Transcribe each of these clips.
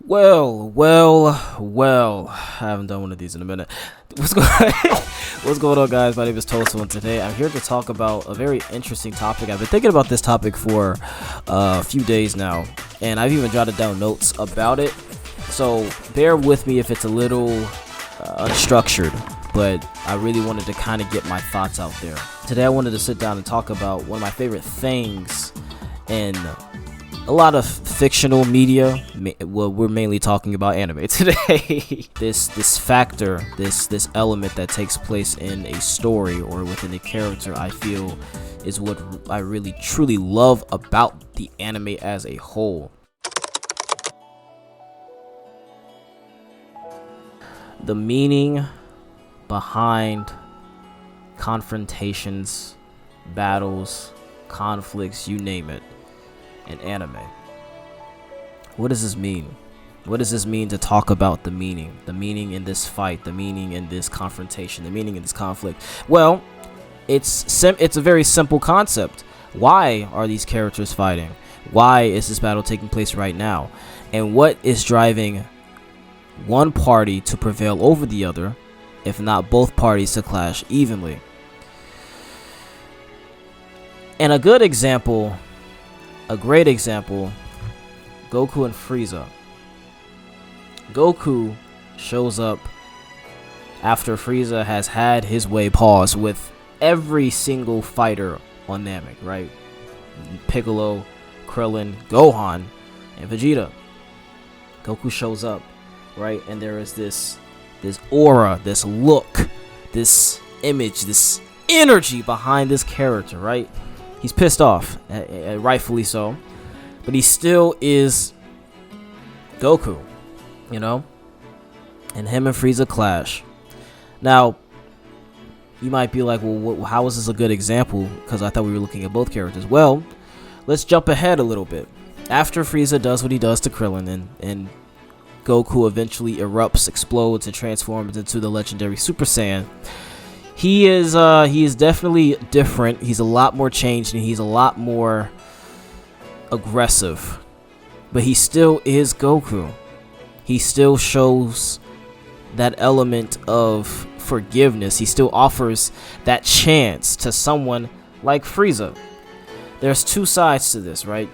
Well, I haven't done one of these in a minute. What's going on, guys? My name is Toso, and today I'm here to talk about a very interesting topic. I've been thinking about this topic for a few days now, and I've even jotted down notes about it. So bear with me if it's a little unstructured, but I really wanted to kind of get my thoughts out there. Today I wanted to sit down and talk about one of my favorite things in a lot of fictional media. Well, we're mainly talking about anime today. this factor, this element that takes place in a story or within a character, I feel is what I really truly love about the anime as a whole. The meaning behind confrontations, battles, conflicts, you name it, in anime. What does this mean? What does this mean to talk about the meaning? The meaning in this fight, the meaning in this confrontation, the meaning in this conflict. Well, it's a very simple concept. Why are these characters fighting? Why is this battle taking place right now? And what is driving one party to prevail over the other, if not both parties to clash evenly? And a great example, Goku and Frieza. Goku shows up after Frieza has had his way paused with every single fighter on Namek, right? Piccolo, Krillin, Gohan, and Vegeta. Goku shows up, right? And there is this aura, this look, this image, this energy behind this character, right? He's pissed off, rightfully so, but he still is Goku, you know? And him and Frieza clash. Now, you might be like, well, how is this a good example? Because I thought we were looking at both characters. Well, let's jump ahead a little bit. After Frieza does what he does to Krillin, and Goku eventually erupts, explodes, and transforms into the legendary Super Saiyan, he is definitely different. He's a lot more changed, and he's a lot more aggressive. But he still is Goku. He still shows that element of forgiveness. He still offers that chance to someone like Frieza. There's two sides to this, right?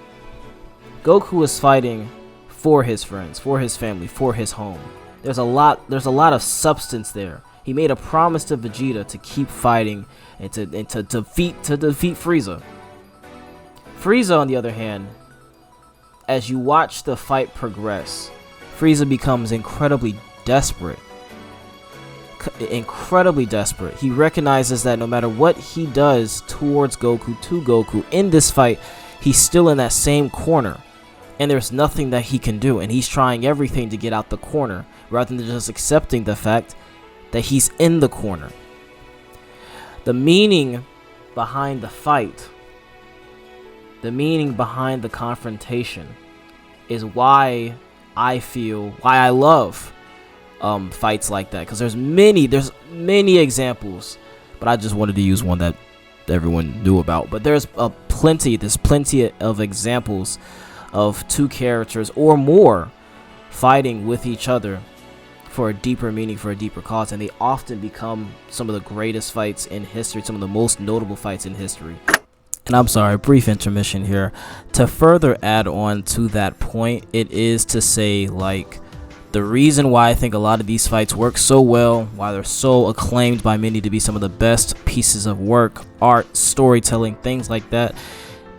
Goku is fighting for his friends, for his family, for his home. There's a lot of substance there. He made a promise to Vegeta to keep fighting and to defeat Frieza. Frieza, on the other hand, as you watch the fight progress, Frieza becomes incredibly desperate. He recognizes that no matter what he does towards Goku, to Goku, in this fight, he's still in that same corner. And there's nothing that he can do. And he's trying everything to get out the corner, rather than just accepting the fact that he's in the corner. The meaning behind the fight, the meaning behind the confrontation, is why I love fights like that. Because there's many examples, but I just wanted to use one that everyone knew about. But there's plenty of examples of two characters or more fighting with each other for a deeper meaning, for a deeper cause, and they often become some of the greatest fights in history, some of the most notable fights in history. And I'm sorry, brief intermission here. To further add on to that point, it is to say, like, the reason why I think a lot of these fights work so well, why they're so acclaimed by many to be some of the best pieces of work, art, storytelling, things like that,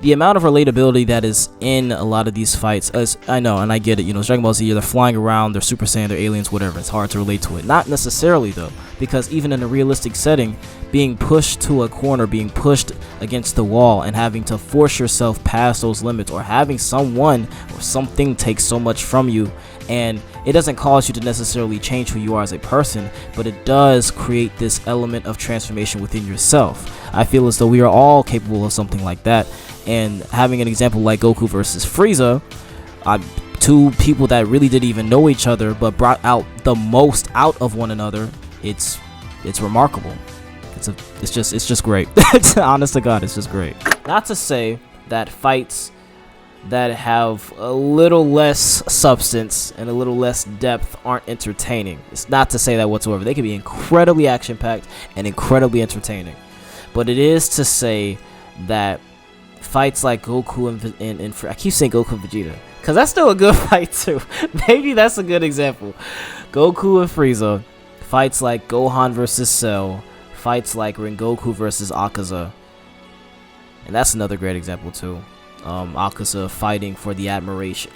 the amount of relatability that is in a lot of these fights, as I know, and I get it, you know, Dragon Ball Z, they're flying around, they're Super Saiyan, they're aliens, whatever, it's hard to relate to it. Not necessarily, though, because even in a realistic setting, being pushed to a corner, being pushed against the wall, and having to force yourself past those limits, or having someone or something take so much from you, and it doesn't cause you to necessarily change who you are as a person, but it does create this element of transformation within yourself. I feel as though we are all capable of something like that. And having an example like Goku versus Frieza, two people that really didn't even know each other but brought out the most out of one another, it's remarkable. It's just great. Honest to God, it's just great. Not to say that fights that have a little less substance and a little less depth aren't entertaining. It's not to say that whatsoever. They can be incredibly action-packed and incredibly entertaining. But it is to say that fights like Goku and I keep saying Goku and Vegeta because that's still a good fight too. Maybe that's a good example. Goku and Frieza, fights like Gohan versus Cell, fights like Rengoku versus Akaza, and that's another great example too. Akaza fighting for the adoration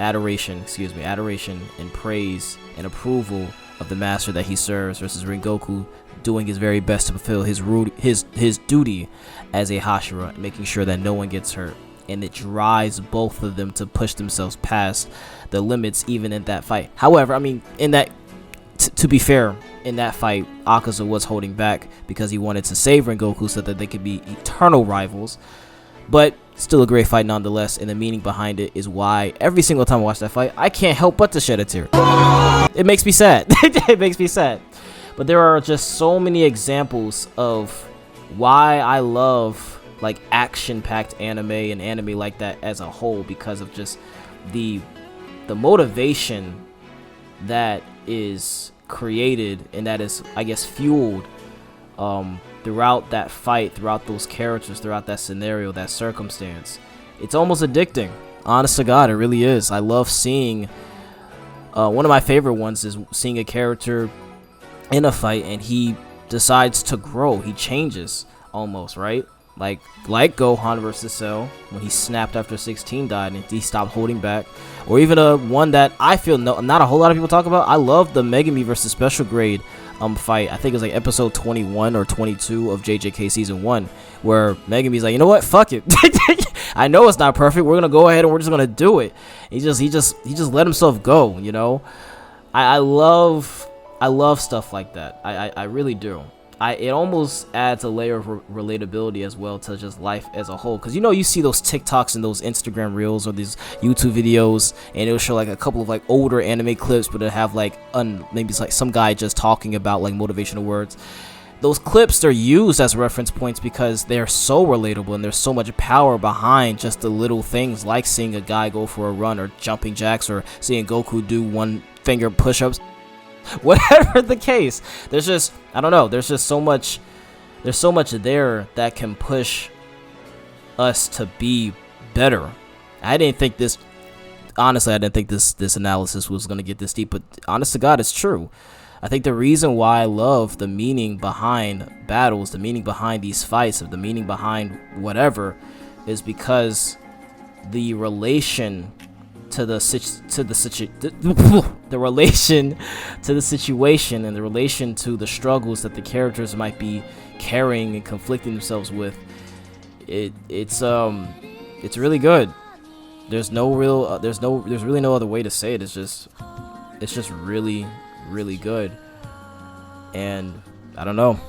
and praise and approval of the master that he serves, versus Rengoku doing his very best to fulfill his duty as a Hashira, making sure that no one gets hurt. And it drives both of them to push themselves past the limits even in that fight. However, I mean, in that, to be fair, in that fight, Akaza was holding back because he wanted to save Rengoku so that they could be eternal rivals. But still a great fight nonetheless, and the meaning behind it is why every single time I watch that fight, I can't help but to shed a tear. It makes me sad. It makes me sad. But there are just so many examples of why I love like action-packed anime and anime like that as a whole, because of just the motivation that is created and that is, I guess, fueled throughout that fight, throughout those characters, throughout that scenario, that circumstance. It's almost addicting. Honest to God, it really is. I love seeing, one of my favorite ones is seeing a character in a fight and he decides to grow. He changes almost, right? Like Gohan versus Cell, when he snapped after 16 died and he stopped holding back. Or even one that I feel not a whole lot of people talk about. I love the Megami versus Special Grade fight. I think it was like episode 21 or 22 of JJK season 1, where Megami's like, you know what, fuck it. I know it's not perfect, we're gonna go ahead and we're just gonna do it. He just let himself go, you know. I love stuff like that. I really do. It almost adds a layer of relatability as well to just life as a whole, because you see those TikToks and those Instagram reels or these YouTube videos, and it'll show like a couple of like older anime clips, but it'll have like maybe it's like some guy just talking about like motivational words. Those clips, they're used as reference points because they're so relatable and there's so much power behind just the little things, like seeing a guy go for a run or jumping jacks, or seeing Goku do one finger push-ups. Whatever the case, there's just, I don't know, there's so much there that can push us to be better. I didn't think this analysis was going to get this deep, but honest to God, it's true. I think the reason why I love the meaning behind battles, the meaning behind these fights, the meaning behind whatever, is because the relation to the relation to the situation and the relation to the struggles that the characters might be carrying and conflicting themselves with, it's really good. There's really no other way to say it. It's just really, really good. And I don't know,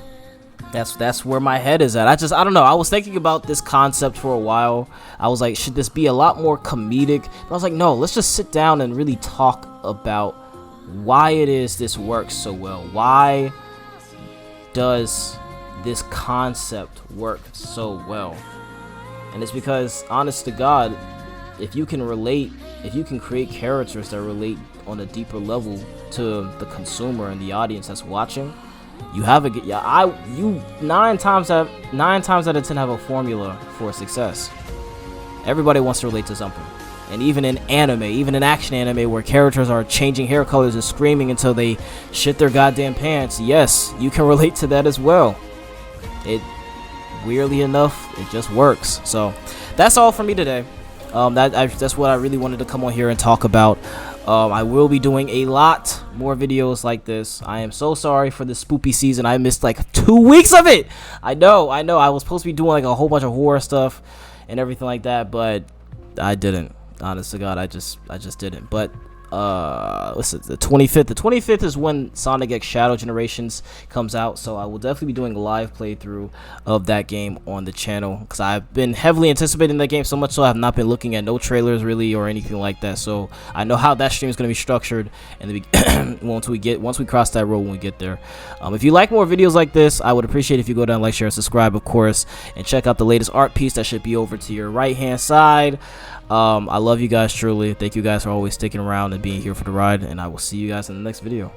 that's where my head is at. I don't know, I was thinking about this concept for a while. I was like, should this be a lot more comedic? But I was like, no, let's just sit down and really talk about why it is this works so well. Why does this concept work so well? And it's because, honest to God, if you can create characters that relate on a deeper level to the consumer and the audience that's watching, you have nine times out of 10 have a formula for success. Everybody wants to relate to something. And even in anime, even in action anime where characters are changing hair colors and screaming until they shit their goddamn pants, yes, you can relate to that as well. It, weirdly enough, it just works. So that's all for me today. That's what I really wanted to come on here and talk about. I will be doing a lot more videos like this. I am so sorry for the spoopy season. I missed like 2 weeks of it. I know. I was supposed to be doing like a whole bunch of horror stuff and everything like that, but I didn't. Honest to God, I just didn't. But what's it, the 25th. The 25th is when Sonic X Shadow Generations comes out, so I will definitely be doing a live playthrough of that game on the channel, because I've been heavily anticipating that game so much so I have not been looking at no trailers really or anything like that, so I know how that stream is going to be structured, and once we cross that road when we get there. If you like more videos like this, I would appreciate if you go down, like, share, and subscribe, of course, and check out the latest art piece that should be over to your right hand side. I love you guys truly. Thank you guys for always sticking around and being here for the ride, and I will see you guys in the next video.